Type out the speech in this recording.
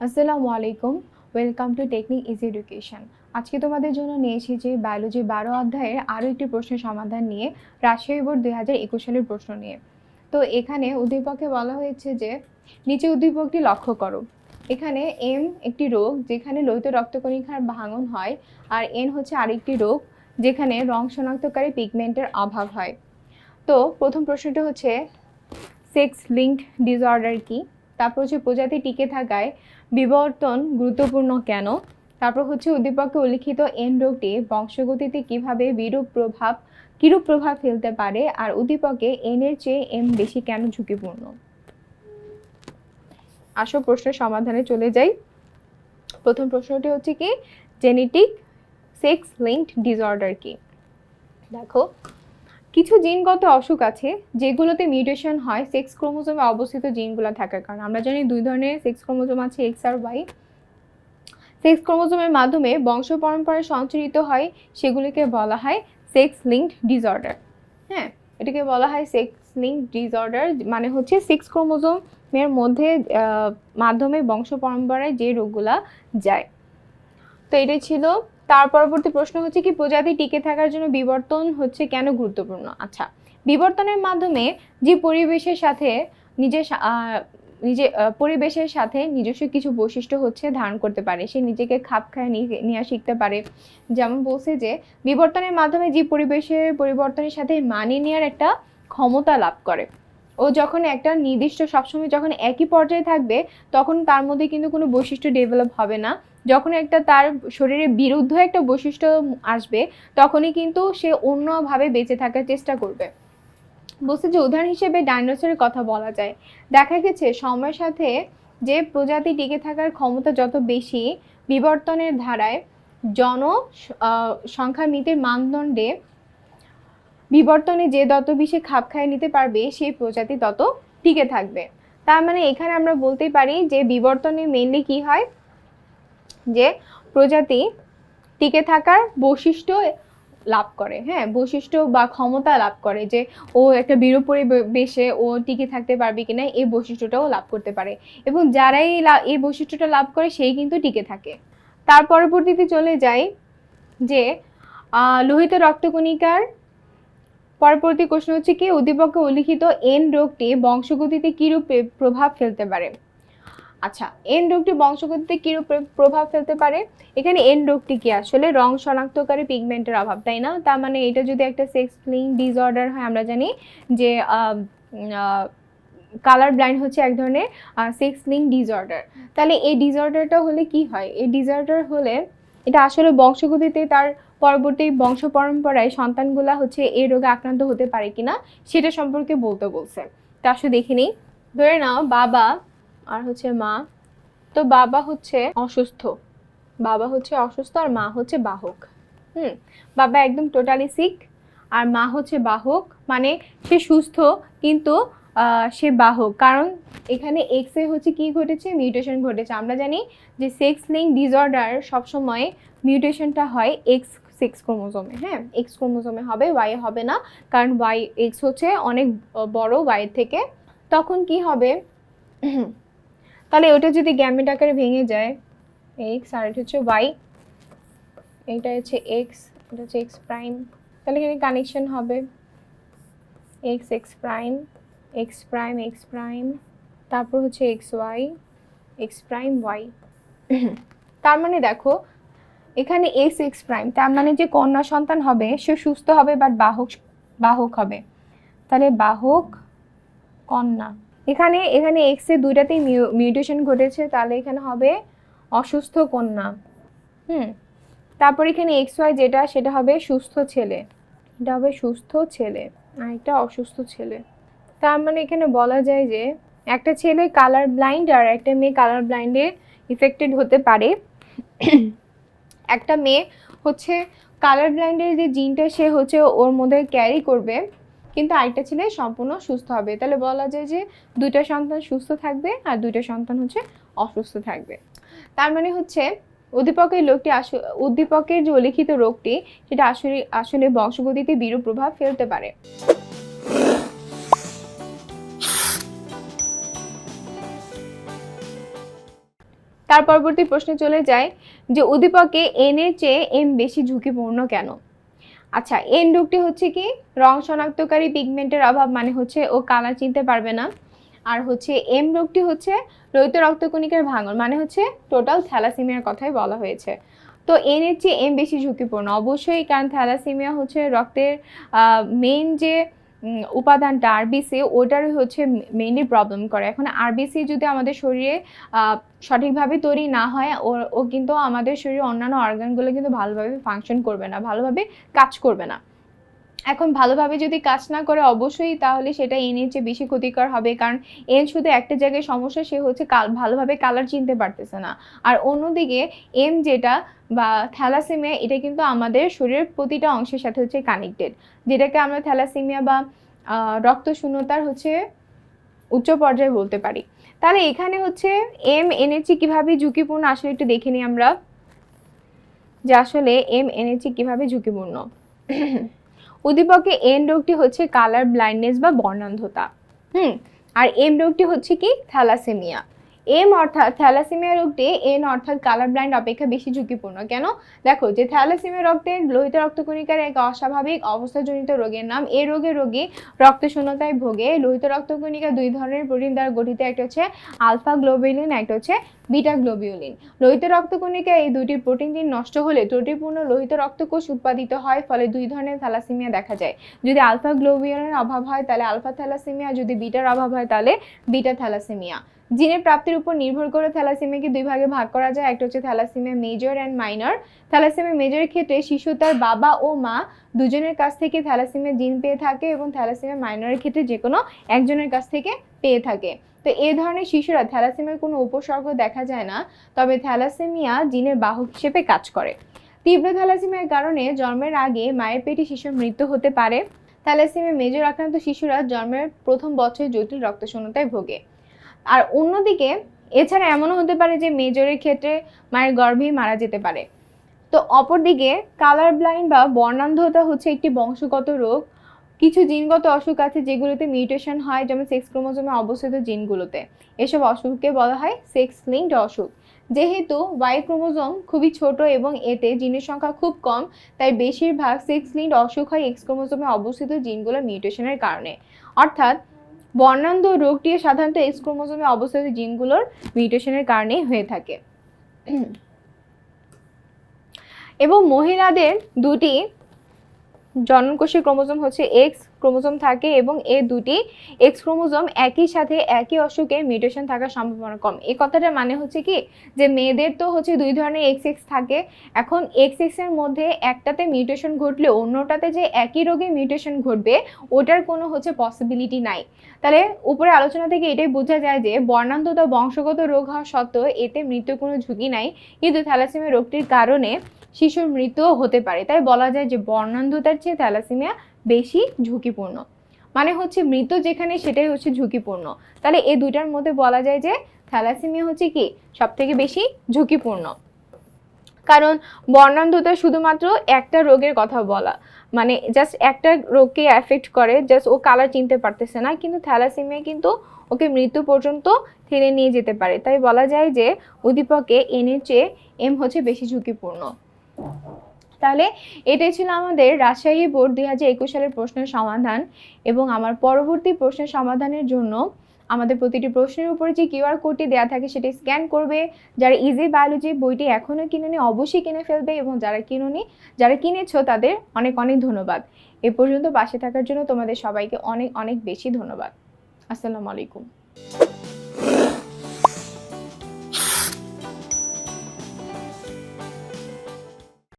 আসসালামু আলাইকুম, welcome to technique easy education. আজকে তোমাদের জন্য নিয়ে এসেছি বায়োলজি 12 অধ্যায়ের আরও একটি প্রশ্নের সমাধান নিয়ে, রাজশাহী বোর্ড 2021 সালের প্রশ্ন নিয়ে। তো এখানে উদ্দীপকে বলা হয়েছে যে নিচে উদ্দীপকটি লক্ষ্য করো। এখানে এম একটি রোগ যেখানে লোহিত রক্তকণিকার ভাঙন হয়, আর এন হচ্ছে আরেকটি রোগ যেখানে রং শনাক্তকারী পিগমেন্টের অভাব হয়। তো প্রথম প্রশ্নটা হচ্ছে সেক্স লিঙ্কড ডিসঅর্ডার কি, তারপর হচ্ছে প্রজাতি টিকে থাকায় বিবর্তন গুরুত্বপূর্ণ কেন, তারপর হচ্ছে উদ্দীপকে উল্লিখিত এন রোগটি বংশগতিতে কিভাবে কিরূপ প্রভাব ফেলতে পারে, আর উদ্দীপকে এন এর চেয়ে এম বেশি কেন ঝুঁকিপূর্ণ। আসো প্রশ্নের সমাধানে চলে যাই। প্রথম প্রশ্নটি হচ্ছে কি, জেনেটিক সেক্স লিঙ্কড ডিসঅর্ডার কি। দেখো, কিছু জিনগত অসুখ আছে যেগুলোতে মিউটেশন হয় সেক্স ক্রোমোজোমে অবস্থিত জিনগুলো থাকার কারণে। আমরা জানি দুই ধরনের সেক্স ক্রোমোজোম আছে, এক্স আর ওয়াই। সেক্স ক্রোমোজোমের মাধ্যমে বংশ পরম্পরায় সঞ্চারিত হয়, সেগুলিকে বলা হয় সেক্স লিঙ্কড ডিসঅর্ডার। হ্যাঁ, এটাকে বলা হয় সেক্স লিঙ্কড ডিসঅর্ডার, মানে হচ্ছে সেক্স ক্রোমোজোমের মধ্যে মাধ্যমে বংশ পরম্পরায় যে রোগগুলা যায়। তো এটাই ছিল। তার পরবর্তী প্রশ্ন হচ্ছে কি, প্রজাতি টিকে থাকার জন্য বিবর্তন হচ্ছে কেন গুরুত্বপূর্ণ। আচ্ছা, বিবর্তনের মাধ্যমে যে পরিবেশের সাথে পরিবেশের সাথে নিজস্ব কিছু বৈশিষ্ট্য হচ্ছে ধারণ করতে পারে, সে নিজেকে খাপ খায় নেওয়া শিখতে পারে। যেমন বলছে যে বিবর্তনের মাধ্যমে যে পরিবেশের পরিবর্তনের সাথে মানিয়ে নেওয়ার একটা ক্ষমতা লাভ করে। ও যখন একটা নির্দিষ্ট সবসময় যখন একই পর্যায়ে থাকবে, তখন তার মধ্যে কিন্তু কোনো বৈশিষ্ট্য ডেভেলপ হবে না। যখন একটা তার শরীরের বিরুদ্ধ একটা বৈশিষ্ট্য আসবে, তখনই কিন্তু সে অন্যভাবে বেঁচে থাকার চেষ্টা করবে। বলছে যে উদাহরণ হিসেবে ডাইনোসরের কথা বলা যায়। দেখা গেছে সময়ের সাথে যে প্রজাতি টিকে থাকার ক্ষমতা যত বেশি, বিবর্তনের ধারায় সংখ্যা মিতির মানদণ্ডে বিবর্তনে যে যত বেশি খাপ খাইয়ে নিতে পারবে, সেই প্রজাতি তত টিকে থাকবে। তার মানে এখানে আমরা বলতেই পারি যে বিবর্তনে মেইনলি কি হয়, যে প্রজাতি টিকে থাকার বৈশিষ্ট্য লাভ করে। হ্যাঁ, বৈশিষ্ট্য বা ক্ষমতা লাভ করে, যে ও একটা বিরূপ পরিবেশে ও টিকে থাকতে পারবে কিনা, এই বৈশিষ্ট্যটাও লাভ করতে পারে। এবং যারাই এই বৈশিষ্ট্যটা লাভ করে সেই কিন্তু টিকে থাকে। তার পরবর্তীতে চলে যাই যে লোহিত রক্তকণিকার পরবর্তী প্রশ্ন হচ্ছে কি, উদ্দীপকে উল্লিখিত এন রোগটি বংশগতিতে কিরূপ প্রভাব ফেলতে পারে। আচ্ছা, এন রোগটি বংশগতিতে কিরূপ প্রভাব ফেলতে পারে। এখানে এন রোগটি কি, আসলে রং শনাক্তকারী পিগমেন্টের অভাব, তাই না? তার মানে এটা যদি একটা সেক্স লিঙ্কড ডিসঅর্ডার হয়, আমরা জানি যে কালার ব্লাইন্ড হচ্ছে এক ধরনের সেক্স লিঙ্কড ডিসঅর্ডার। তাহলে এই ডিসঅর্ডারটা হলে কি হয়, এই ডিসঅর্ডার হলে এটা আসলে বংশগতিতে তার পরবর্তী বংশ পরম্পরায় সন্তানগুলা হচ্ছে এই রোগে আক্রান্ত হতে পারে কিনা, সেটা সম্পর্কে বলতে বলছে। তা আসলে দেখে নিই। ধরে নাও বাবা আর হচ্ছে মা। তো বাবা হচ্ছে অসুস্থ, আর মা হচ্ছে বাহক। বাবা একদম টোটালি সিক, আর মা হচ্ছে বাহক, মানে সে সুস্থ কিন্তু সে বাহক। কারণ এখানে এক্স এ হচ্ছে কি ঘটেছে, মিউটেশন ঘটেছে। আমরা জানি যে সেক্স লিঙ্কড ডিসঅর্ডার সবসময় মিউটেশনটা হয় এক্স সেক্স ক্রোমোজোমে। হ্যাঁ, এক্স ক্রোমোজোমে হবে, ওয়াই হবে না, কারণ ওয়াই এক্স হচ্ছে অনেক বড় ওয়াই থেকে। তখন কি হবে, তাহলে ওটা যদি গ্যামেট আকারে ভেঙে যায়, এক্স আর এটা হচ্ছে ওয়াই, এটা হচ্ছে এক্স, এটা হচ্ছে এক্স প্রাইম, তাহলে এখানে কানেকশন হবে x x prime, x prime x prime, তারপর হচ্ছে এক্স প্রাইম ওয়াই। তার মানে দেখো এখানে এক্স এক্স প্রাইম, তার মানে যে কন্যা সন্তান হবে সে সুস্থ হবে, বাট বাহক হবে। তাহলে বাহক কন্যা। এখানে এক্স এর দুইটাতেই মিউটেশন ঘটেছে, তাহলে এখানে হবে অসুস্থ কন্যা। তারপর এখানে এক্স ওয়াই যেটা, সেটা হবে সুস্থ ছেলে, এটা হবে সুস্থ ছেলে, আর এটা অসুস্থ ছেলে। তার মানে এখানে বলা যায় যে একটা ছেলে কালার ব্লাইন্ড আর একটা মেয়ে কালার ব্লাইন্ডে ইফেক্টেড হতে পারে। একটা মেয়ে হচ্ছে কালার ব্লাইন্ডের যে জিনটা সে হচ্ছে ওর মধ্যে ক্যারি করবে, কিন্তু আরেকটা ছেলে সম্পূর্ণ সুস্থ হবে। তাহলে বলা যায় যে দুইটা সন্তান সুস্থ থাকবে আর দুইটা সন্তান হচ্ছে অসুস্থ থাকবে। তার মানে হচ্ছে উদ্দীপকের যে উল্লিখিত রোগটি, সেটা আসলে বংশগতিতে বিরূপ প্রভাব ফেলতে পারে। তার পরবর্তী প্রশ্নে চলে যায় যে উদ্দীপকে এন এর চেয়ে এম বেশি ঝুঁকিপূর্ণ কেন। আচ্ছা, এন রোগটি হচ্ছে কি রং শনাক্তকারী পিগমেন্টের অভাব, মানে হচ্ছে ও কালার চিনতে পারবে না। আর হচ্ছে এম রোগটি হচ্ছে লোহিত রক্তকণিকার ভাঙন, মানে হচ্ছে টোটাল থ্যালাসেমিয়ার কথাই বলা হয়েছে। তো এন এর চেয়ে এম বেশি ঝুঁকিপূর্ণ অবশ্যই, কারণ থ্যালাসেমিয়া হচ্ছে রক্তের মেইন যে উপাদানটা আরবিসি, ওটারই হচ্ছে মেইনলি প্রবলেম করে। এখন আরবিসি যদি আমাদের শরীরে সঠিকভাবে তৈরি না হয়, ও কিন্তু আমাদের শরীরে অন্যান্য অর্গানগুলো কিন্তু ভালোভাবে ফাংশন করবে না, ভালোভাবে কাজ করবে না। এখন ভালোভাবে যদি কাজ না করে অবশ্যই তাহলে সেটা এন এর চেয়ে বেশি ক্ষতিকর হবে, কারণ এন শুধু একটা জায়গায় সমস্যা, সে হচ্ছে ভালোভাবে কালার চিনতে পারতেছে না। আর অন্যদিকে এম যেটা বা থ্যালাসেমিয়া, এটা কিন্তু আমাদের শরীরের প্রতিটা অংশের সাথে হচ্ছে কানেক্টেড, যেটাকে আমরা থ্যালাসেমিয়া বা রক্তশূন্যতার হচ্ছে উচ্চ পর্যায়ে বলতে পারি। তাহলে এখানে হচ্ছে এম এন এর চেয়ে কীভাবে ঝুঁকিপূর্ণ আসলে একটু দেখে নিই আমরা, যে আসলে এম এন এর চেয়ে কীভাবে ঝুঁকিপূর্ণ। উদ্দীপকে এন রোগটি হচ্ছে কালার ব্লাইন্ডনেস বা বর্ণান্ধতা, আর এম রোগটি হচ্ছে কি থ্যালাসেমিয়া। এম অর্থাৎ থ্যালাসেমিয়া রোগটি এন অর্থাৎ কালার ব্লাইন্ড অপেক্ষা বেশি ঝুঁকিপূর্ণ। কেন? দেখো, যে থ্যালাসেমিয়া রক্তের লোহিত রক্তকণিকার এক অস্বাভাবিক অবস্থাজনিত রোগের নাম। এই রোগী রক্তশূন্যতায় ভোগে। লোহিত রক্তকণিকা দুই ধরনের প্রোটিন দ্বারা গঠিত, একটা হচ্ছে আলফা গ্লোবিউলিন, একটা হচ্ছে বিটা গ্লোবিউলিন। লোহিত রক্তকণিকা এই দুটি প্রোটিন জিন নষ্ট হলে ত্রুটিপূর্ণ লোহিত রক্তকোষ উৎপাদিত হয়, ফলে দুই ধরনের থ্যালাসেমিয়া দেখা যায়। যদি আলফা গ্লোবিউলিনের অভাব হয় তাহলে আলফা থ্যালাসেমিয়া, যদি বিটার অভাব হয় তাহলে বিটা থ্যালাসেমিয়া। জিনের প্রাপ্তির উপর নির্ভর করে থ্যালাসেমিয়াকে দুই ভাগে ভাগ করা যায়, একটা হচ্ছে thalassaemia major and minor. Thalassaemia মেজরের ক্ষেত্রে শিশু তার বাবা ও মা দুজনের কাছ থেকে থ্যালাসেমিয়া জিন পেয়ে থাকে, এবং থ্যালাসেমিয়া মাইনরের ক্ষেত্রে যে কোনো একজনের কাছ থেকে পেয়ে থাকে। তো এই ধরনের শিশুরা থ্যালাসেমিয়ার কোনো উপসর্গ দেখা যায় না, তবে থ্যালাসেমিয়া জিনের বাহক হিসেবে কাজ করে। তীব্র থ্যালাসেমিয়ার কারণে জন্মের আগে মায়ের পেটে শিশুর মৃত্যু হতে পারে। থ্যালাসেমিয়া মেজর আক্রান্ত শিশুরা জন্মের প্রথম বছরে জটিল রক্তশূন্যতায় ভোগে। আর অন্যদিকে এছাড়া এমনও হতে পারে যে মেজরের ক্ষেত্রে মায়ের গর্ভেই মারা যেতে পারে। তো অপরদিকে কালার ব্লাইন্ড বা বর্ণান্ধতা হচ্ছে একটি বংশগত রোগ। কিছু জিনগত অসুখ আছে যেগুলোতে মিউটেশন হয়, যেমন সেক্স ক্রোমোজোমে অবস্থিত জিনগুলোতে। এসব অসুখকে বলা হয় সেক্স লিঙ্কড অসুখ। যেহেতু ওয়াই ক্রোমোজোম খুবই ছোট এবং এতে জিনের সংখ্যা খুব কম, তাই বেশিরভাগ সেক্স লিঙ্কড অসুখ হয় এক্স ক্রোমোজোমে অবস্থিত জিনগুলোর মিউটেশনের কারণে। অর্থাৎ বর্ণান্ধ রোগটি সাধারণত এক্স ক্রোমোজোমে অবস্থিত জিনগুলোর মিউটেশনের কারণেই হয়ে থাকে। এবং মহিলাদের দুটি জননকোষের ক্রোমোজোম হচ্ছে এক্স ক্রোমোজোম থাকে, এবং এই দুটি এক্স ক্রোমোজোম একই সাথে একই অসুখে মিউটেশন থাকার সম্ভাবনা কম। এই কথাটা মানে হচ্ছে কি, যে মেয়েদের তো হচ্ছে দুই ধরনের এক্স এক্স থাকে। এখন এক্স এক্স এর মধ্যে একটাতে মিউটেশন ঘটলে অন্যটাতে যে একই রোগে মিউটেশন ঘটবে, ওটার কোনো হচ্ছে পসিবিলিটি নাই। তাহলে উপরে আলোচনা থেকে এটাই বোঝা যায় যে বর্ণান্ধতা বংশগত রোগ হওয়া সত্ত্বেও এতে মৃত্যুর কোনো ঝুঁকি নাই, কিন্তু থ্যালাসেমিয়া রোগটির কারণে শিশুর মৃত্যুও হতে পারে। তাই বলা যায় যে বর্ণান্ধতার চেয়ে থ্যালাসেমিয়া বেশি ঝুঁকিপূর্ণ, মানে হচ্ছে মৃত্যু যেখানে সেটাই হচ্ছে ঝুঁকিপূর্ণ। তাহলে এই দুইটার মধ্যে বলা যায় যে থ্যালাসেমিয়া হচ্ছে কি সব থেকে বেশি ঝুঁকিপূর্ণ। কারণ বর্ণান্ধতা শুধুমাত্র একটা রোগের কথা বলা, মানে জাস্ট একটা রোগকে এফেক্ট করে, জাস্ট ও কালার চিনতে পারতেছে না, কিন্তু থ্যালাসেমিয়া কিন্তু ওকে মৃত্যু পর্যন্ত ঠেলে নিয়ে যেতে পারে। তাই বলা যায় যে উদ্দীপকে এন এর চেয়ে এম হচ্ছে বেশি ঝুঁকিপূর্ণ। তাহলে এটাই ছিল আমাদের রাজশাহী বোর্ড 2021 সালের প্রশ্নের সমাধান। এবং আমার পরবর্তী প্রশ্নের সমাধানের জন্য আমাদের প্রতিটি প্রশ্নের উপরে যে কিউআর কোডটি দেওয়া থাকে সেটি স্ক্যান করবে। যারা ইজি বায়োলজি বইটি এখনও কিনেনি অবশ্যই কিনে ফেলবে, এবং যারা কিনেছো তাদের অনেক অনেক ধন্যবাদ। এ পর্যন্ত পাশে থাকার জন্য তোমাদের সবাইকে অনেক অনেক বেশি ধন্যবাদ। আসসালামু আলাইকুম।